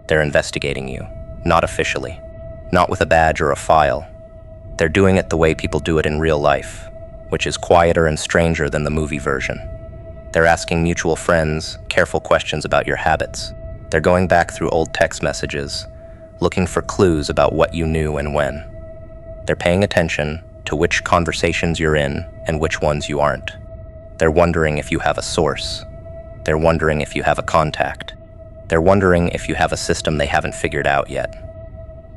They're investigating you, not officially, not with a badge or a file. They're doing it the way people do it in real life, which is quieter and stranger than the movie version. They're asking mutual friends careful questions about your habits. They're going back through old text messages, looking for clues about what you knew and when. They're paying attention to which conversations you're in and which ones you aren't. They're wondering if you have a source. They're wondering if you have a contact. They're wondering if you have a system they haven't figured out yet.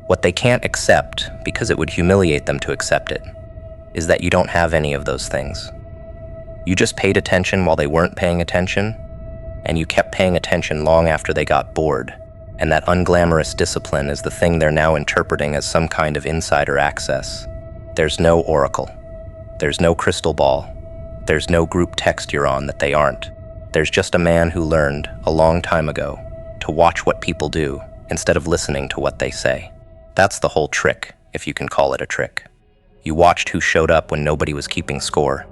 What they can't accept, because it would humiliate them to accept it, is that you don't have any of those things. You just paid attention while they weren't paying attention, and you kept paying attention long after they got bored, and that unglamorous discipline is the thing they're now interpreting as some kind of insider access. There's no oracle. There's no crystal ball. There's no group text you're on that they aren't. There's just a man who learned, a long time ago, to watch what people do instead of listening to what they say. That's the whole trick, if you can call it a trick. You watched who showed up when nobody was keeping score.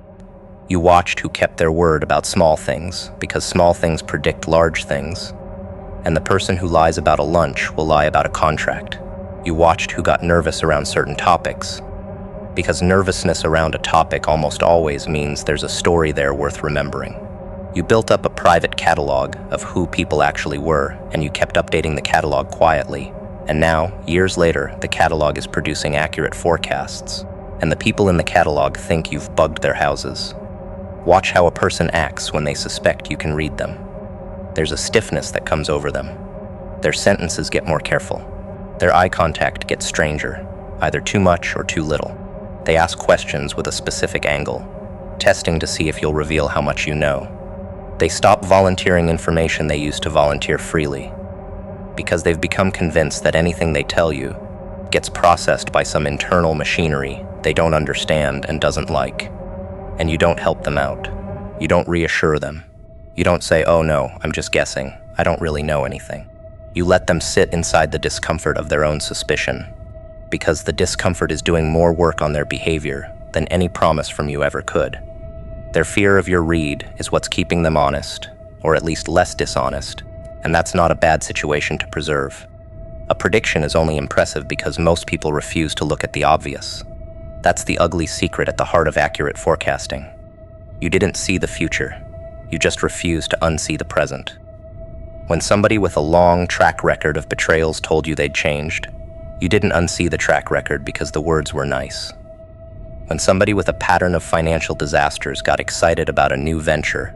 You watched who kept their word about small things, because small things predict large things. And the person who lies about a lunch will lie about a contract. You watched who got nervous around certain topics, because nervousness around a topic almost always means there's a story there worth remembering. You built up a private catalog of who people actually were, and you kept updating the catalog quietly. And now, years later, the catalog is producing accurate forecasts, and the people in the catalog think you've bugged their houses. Watch how a person acts when they suspect you can read them. There's a stiffness that comes over them. Their sentences get more careful. Their eye contact gets stranger, either too much or too little. They ask questions with a specific angle, testing to see if you'll reveal how much you know. They stop volunteering information they used to volunteer freely, because they've become convinced that anything they tell you gets processed by some internal machinery they don't understand and doesn't like. And you don't help them out. You don't reassure them. You don't say, "Oh no, I'm just guessing. I don't really know anything." You let them sit inside the discomfort of their own suspicion, because the discomfort is doing more work on their behavior than any promise from you ever could. Their fear of your read is what's keeping them honest, or at least less dishonest, and that's not a bad situation to preserve. A prediction is only impressive because most people refuse to look at the obvious. That's the ugly secret at the heart of accurate forecasting. You didn't see the future. You just refused to unsee the present. When somebody with a long track record of betrayals told you they'd changed, you didn't unsee the track record because the words were nice. When somebody with a pattern of financial disasters got excited about a new venture,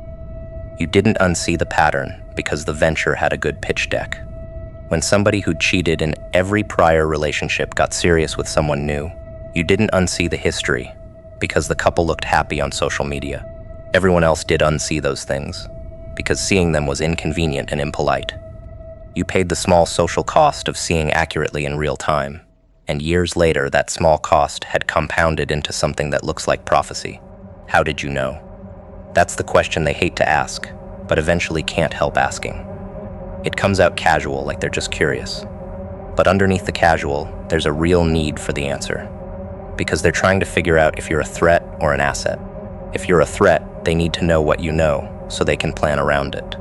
you didn't unsee the pattern because the venture had a good pitch deck. When somebody who cheated in every prior relationship got serious with someone new, you didn't unsee the history because the couple looked happy on social media. Everyone else did unsee those things because seeing them was inconvenient and impolite. You paid the small social cost of seeing accurately in real time, and years later that small cost had compounded into something that looks like prophecy. How did you know? That's the question they hate to ask, but eventually can't help asking. It comes out casual, like they're just curious. But underneath the casual, there's a real need for the answer, because they're trying to figure out if you're a threat or an asset. If you're a threat, they need to know what you know so they can plan around it.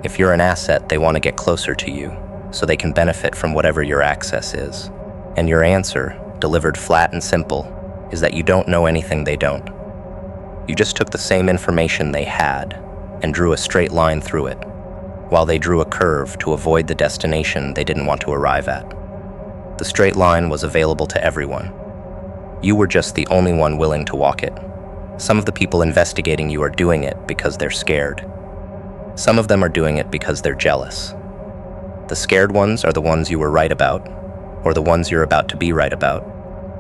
If you're an asset, they want to get closer to you so they can benefit from whatever your access is. And your answer, delivered flat and simple, is that you don't know anything they don't. You just took the same information they had and drew a straight line through it, while they drew a curve to avoid the destination they didn't want to arrive at. The straight line was available to everyone. You were just the only one willing to walk it. Some of the people investigating you are doing it because they're scared. Some of them are doing it because they're jealous. The scared ones are the ones you were right about, or the ones you're about to be right about,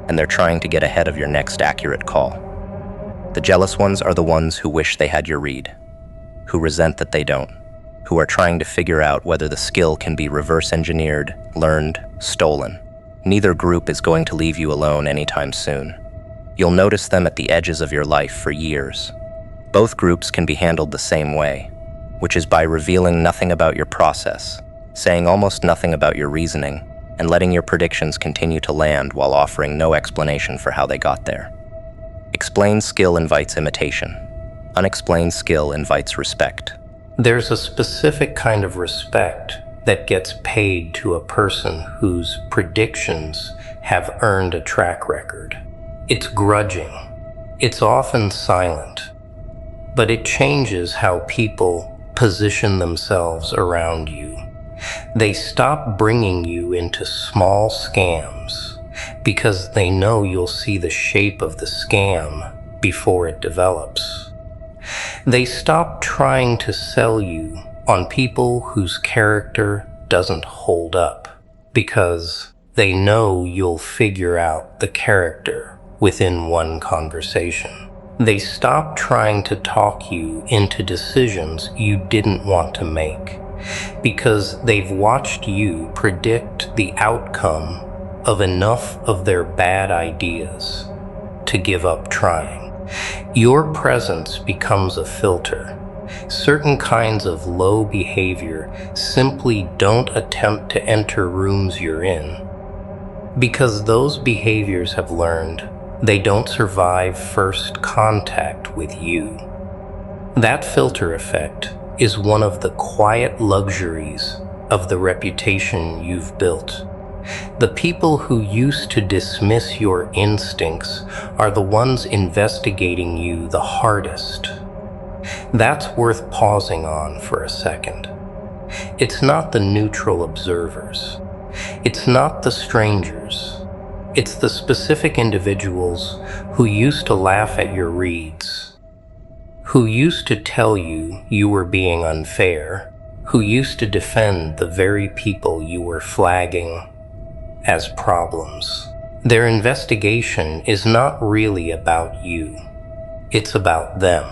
and they're trying to get ahead of your next accurate call. The jealous ones are the ones who wish they had your read, who resent that they don't, who are trying to figure out whether the skill can be reverse engineered, learned, stolen. Neither group is going to leave you alone anytime soon. You'll notice them at the edges of your life for years. Both groups can be handled the same way, which is by revealing nothing about your process, saying almost nothing about your reasoning, and letting your predictions continue to land while offering no explanation for how they got there. Explained skill invites imitation. Unexplained skill invites respect. There's a specific kind of respect that gets paid to a person whose predictions have earned a track record. It's grudging. It's often silent, but it changes how people position themselves around you. They stop bringing you into small scams because they know you'll see the shape of the scam before it develops. They stop trying to sell you on people whose character doesn't hold up because they know you'll figure out the character within one conversation. They stop trying to talk you into decisions you didn't want to make because they've watched you predict the outcome of enough of their bad ideas to give up trying. Your presence becomes a filter. Certain kinds of low behavior simply don't attempt to enter rooms you're in because those behaviors have learned they don't survive first contact with you. That filter effect is one of the quiet luxuries of the reputation you've built. The people who used to dismiss your instincts are the ones investigating you the hardest. That's worth pausing on for a second. It's not the neutral observers. It's not the strangers. It's the specific individuals who used to laugh at your reads, who used to tell you you were being unfair, who used to defend the very people you were flagging as problems. Their investigation is not really about you. It's about them.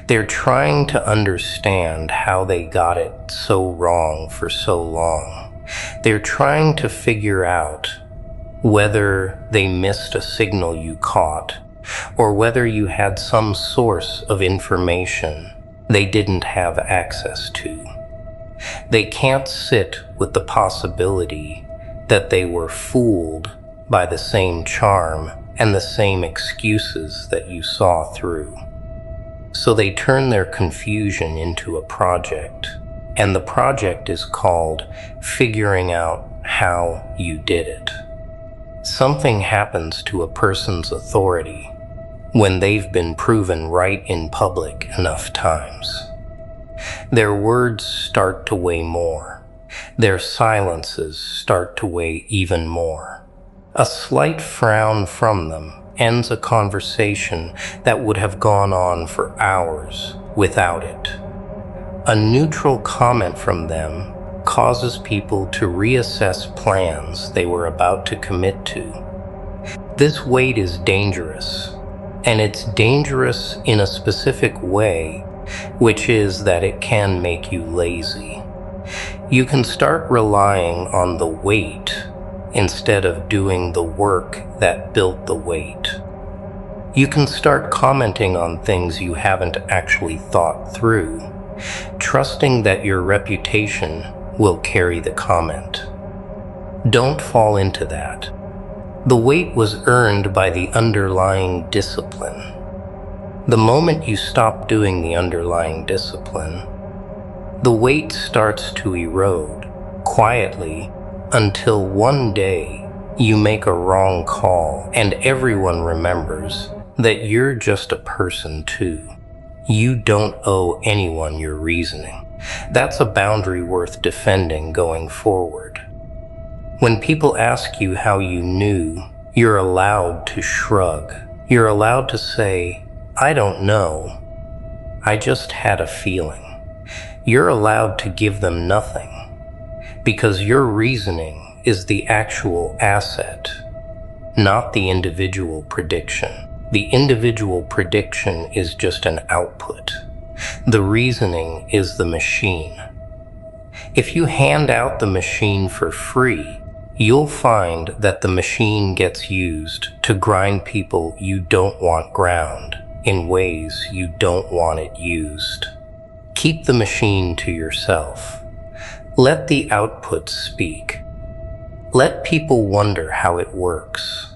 They're trying to understand how they got it so wrong for so long. They're trying to figure out whether they missed a signal you caught, or whether you had some source of information they didn't have access to. They can't sit with the possibility that they were fooled by the same charm and the same excuses that you saw through. So they turn their confusion into a project, and the project is called figuring out how you did it. Something happens to a person's authority when they've been proven right in public enough times. Their words start to weigh more. Their silences start to weigh even more. A slight frown from them ends a conversation that would have gone on for hours without it. A neutral comment from them causes people to reassess plans they were about to commit to. This weight is dangerous, and it's dangerous in a specific way, which is that it can make you lazy. You can start relying on the weight instead of doing the work that built the weight. You can start commenting on things you haven't actually thought through, trusting that your reputation will carry the comment. Don't fall into that. The weight was earned by the underlying discipline. The moment you stop doing the underlying discipline, the weight starts to erode quietly until one day you make a wrong call and everyone remembers that you're just a person too. You don't owe anyone your reasoning. That's a boundary worth defending going forward. When people ask you how you knew, you're allowed to shrug. You're allowed to say, I don't know. I just had a feeling. You're allowed to give them nothing because your reasoning is the actual asset, not the individual prediction. The individual prediction is just an output. The reasoning is the machine. If you hand out the machine for free, you'll find that the machine gets used to grind people you don't want ground in ways you don't want it used. Keep the machine to yourself. Let the output speak. Let people wonder how it works.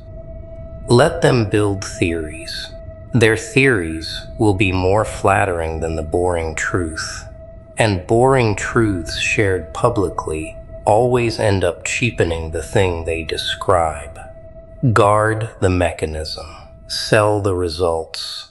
Let them build theories. Their theories will be more flattering than the boring truth, And boring truths shared publicly always end up cheapening the thing they describe. Guard the mechanism. Sell the results.